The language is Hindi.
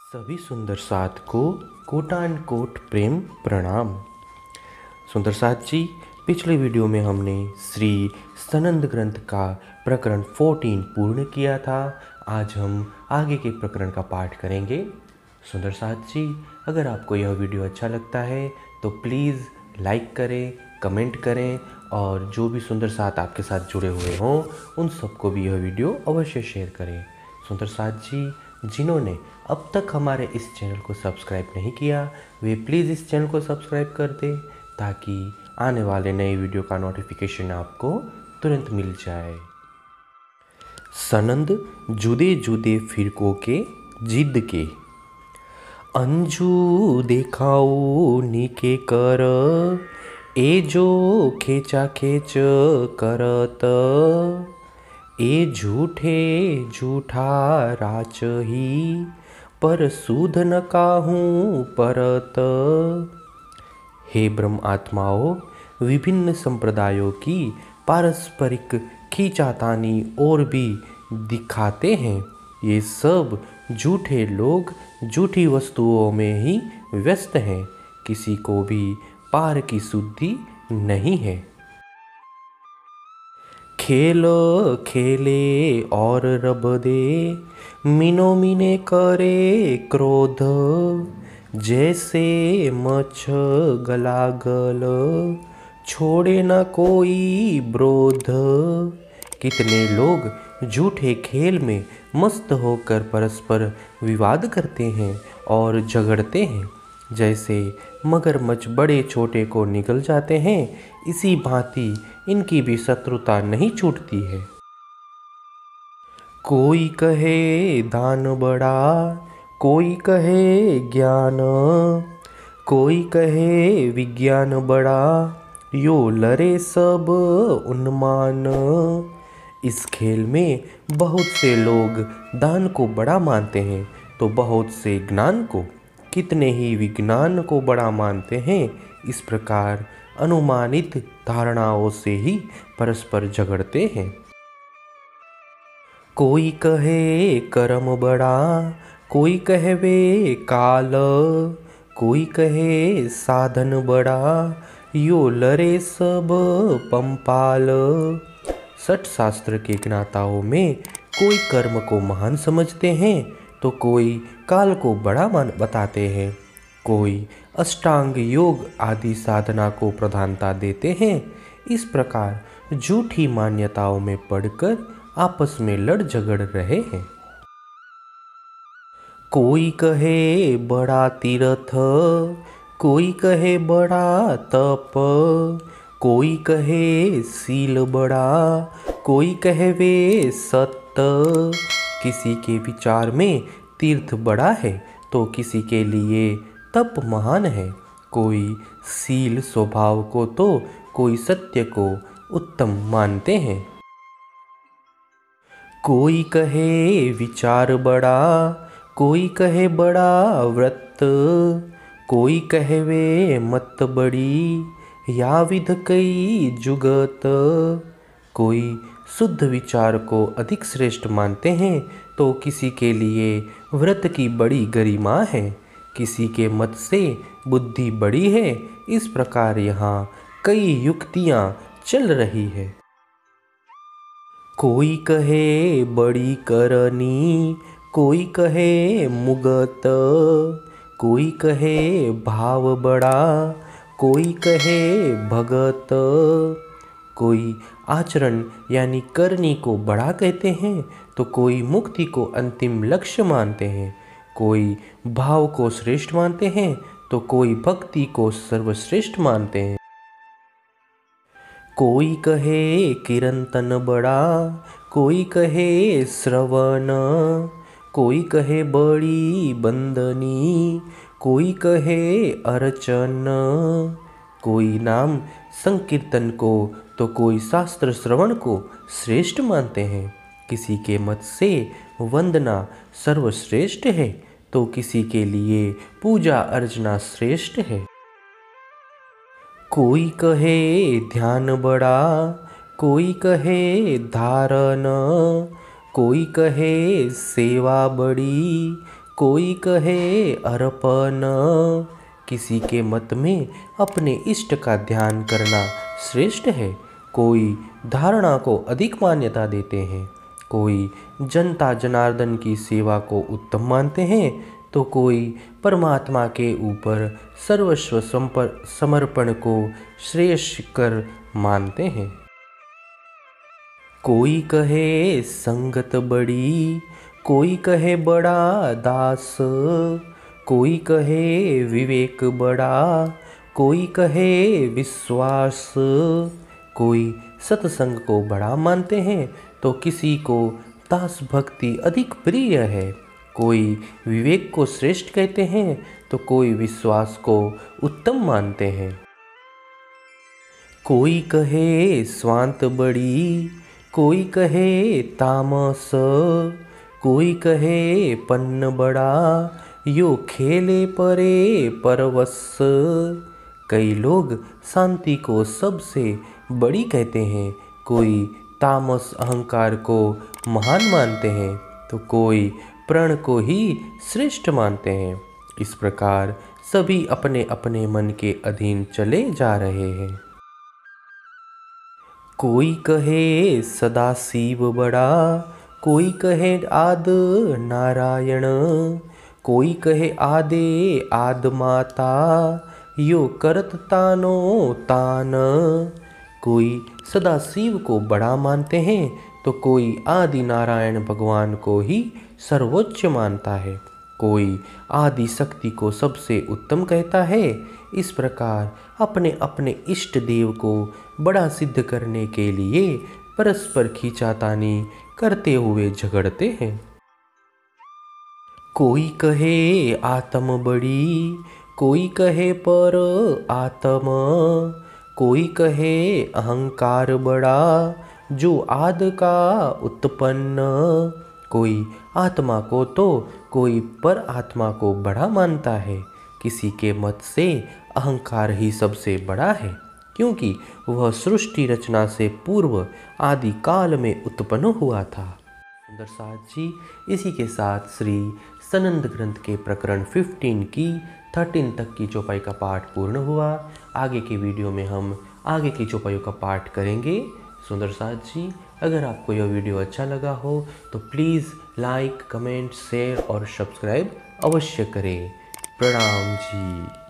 सभी सुंदर साथ को कोटान कोट प्रेम प्रणाम। सुंदर साथ जी, पिछले वीडियो में हमने श्री सनंद ग्रंथ का प्रकरण 14 पूर्ण किया था। आज हम आगे के प्रकरण का पाठ करेंगे। सुंदर साथ जी, अगर आपको यह वीडियो अच्छा लगता है तो प्लीज़ लाइक करें, कमेंट करें और जो भी सुंदर साथ आपके साथ जुड़े हुए हों उन सबको भी यह वीडियो अवश्य शेयर करें। सुंदर साथ जी, जिन्होंने अब तक हमारे इस चैनल को सब्सक्राइब नहीं किया वे प्लीज़ इस चैनल को सब्सक्राइब कर दें ताकि आने वाले नए वीडियो का नोटिफिकेशन आपको तुरंत मिल जाए। सनंद जुदे जुदे फिरकों के जिद के अंजू देखाओ नीके कर ए जो खेचा खेच करत ए झूठे झूठा राचही पर सूध न काहूँ परत। हे ब्रह्म आत्माओं, विभिन्न संप्रदायों की पारस्परिक खींचातानी और भी दिखाते हैं। ये सब झूठे लोग झूठी वस्तुओं में ही व्यस्त हैं, किसी को भी पार की शुद्धि नहीं है। खेल खेले और रब दे मीनो मीने करे क्रोध जैसे मछ गलागल छोड़े न कोई ब्रोध। कितने लोग झूठे खेल में मस्त होकर परस्पर विवाद करते हैं और झगड़ते हैं, जैसे मगरमच्छ बड़े छोटे को निगल जाते हैं, इसी भांति इनकी भी शत्रुता नहीं छूटती है। कोई कहे दान बड़ा, कोई कहे ज्ञान, कोई कहे विज्ञान बड़ा, यो लरे सब उन्मान। इस खेल में बहुत से लोग दान को बड़ा मानते हैं तो बहुत से ज्ञान को, कितने ही विज्ञान को बड़ा मानते हैं। इस प्रकार अनुमानित धारणाओं से ही परस्पर झगड़ते हैं। कोई कहे कर्म बड़ा, कोई कहे वे काल, कोई कहे साधन बड़ा, यो लरे सब पंपाल। सठ शास्त्र के ज्ञाताओं में कोई कर्म को महान समझते हैं तो कोई काल को बड़ा मान बताते हैं, कोई अष्टांग योग आदि साधना को प्रधानता देते हैं। इस प्रकार झूठी मान्यताओं में पड़कर आपस में लड़ झगड़ रहे हैं। कोई कहे बड़ा तीर्थ, कोई कहे बड़ा तप, कोई कहे सील बड़ा, कोई कहे वे सत्य। किसी के विचार में तीर्थ बड़ा है तो किसी के लिए तप महान है, कोई सील स्वभाव को तो कोई सत्य को उत्तम मानते हैं। कोई कहे विचार बड़ा, कोई कहे बड़ा व्रत, कोई कहे वे मत बड़ी, या विध कई जुगत। कोई शुद्ध विचार को अधिक श्रेष्ठ मानते हैं तो किसी के लिए व्रत की बड़ी गरिमा है, किसी के मत से बुद्धि बड़ी है। इस प्रकार यहाँ कई युक्तियाँ चल रही है। कोई कहे बड़ी करनी, कोई कहे मुगत, कोई कहे भाव बड़ा, कोई कहे भगत। कोई आचरण यानी करनी को बड़ा कहते हैं तो कोई मुक्ति को अंतिम लक्ष्य मानते हैं, कोई भाव को श्रेष्ठ मानते हैं तो कोई भक्ति को सर्वश्रेष्ठ मानते हैं। कोई कहे कीर्तन बड़ा, कोई कहे श्रवण, कोई कहे बड़ी बंदनी, कोई कहे अर्चन। कोई नाम संकीर्तन को तो कोई शास्त्र श्रवण को श्रेष्ठ मानते हैं, किसी के मत से वंदना सर्वश्रेष्ठ है तो किसी के लिए पूजा अर्चना श्रेष्ठ है। कोई कहे ध्यान बड़ा, कोई कहे धारण, कोई कहे सेवा बड़ी, कोई कहे अर्पण, किसी के मत में अपने इष्ट का ध्यान करना श्रेष्ठ है। कोई धारणा को अधिक मान्यता देते हैं, कोई जनता जनार्दन की सेवा को उत्तम मानते हैं, तो कोई परमात्मा के ऊपर सर्वस्व समर्पण को श्रेष्ठ कर मानते हैं। कोई कहे संगत बड़ी, कोई कहे बड़ा दास, कोई कहे विवेक बड़ा, कोई कहे विश्वास। कोई सत्संग को बड़ा मानते हैं, तो किसी को दास भक्ति अधिक प्रिय है। कोई विवेक को श्रेष्ठ कहते हैं, तो कोई विश्वास को उत्तम मानते हैं। कोई कहे स्वांत बड़ी, कोई कहे तामस, कोई कहे पन्न बड़ा, यो खेले परे परवश। कई लोग शांति को सबसे बड़ी कहते हैं, कोई तामस अहंकार को महान मानते हैं, तो कोई प्रण को ही श्रेष्ठ मानते हैं। इस प्रकार सभी अपने अपने मन के अधीन चले जा रहे हैं। कोई कहे सदा शिव बड़ा, कोई कहे आद नारायण, कोई कहे आदे आद माता, यो करत तानो तान। कोई सदा शिव को बड़ा मानते हैं, तो कोई आदि नारायण भगवान को ही सर्वोच्च मानता है। कोई आदि शक्ति को सबसे उत्तम कहता है। इस प्रकार अपने अपने इष्ट देव को बड़ा सिद्ध करने के लिए परस्पर खींचातानी करते हुए झगड़ते हैं। कोई कहे आत्म बड़ी, कोई कहे पर आत्म, कोई कहे अहंकार बड़ा, जो आद का उत्पन्न। कोई आत्मा को तो कोई पर आत्मा को बड़ा मानता है। किसी के मत से अहंकार ही सबसे बड़ा है, क्योंकि वह सृष्टि रचना से पूर्व आदि काल में उत्पन्न हुआ था। सुंदर साथ जी, इसी के साथ श्री सनंद ग्रंथ के प्रकरण 15 की 13 तक की चौपाई का पाठ पूर्ण हुआ। आगे के वीडियो में हम आगे की चौपाइयों का पाठ करेंगे। सुंदर साथ जी, अगर आपको यह वीडियो अच्छा लगा हो तो प्लीज़ लाइक, कमेंट, शेयर और सब्सक्राइब अवश्य करें। प्रणाम जी।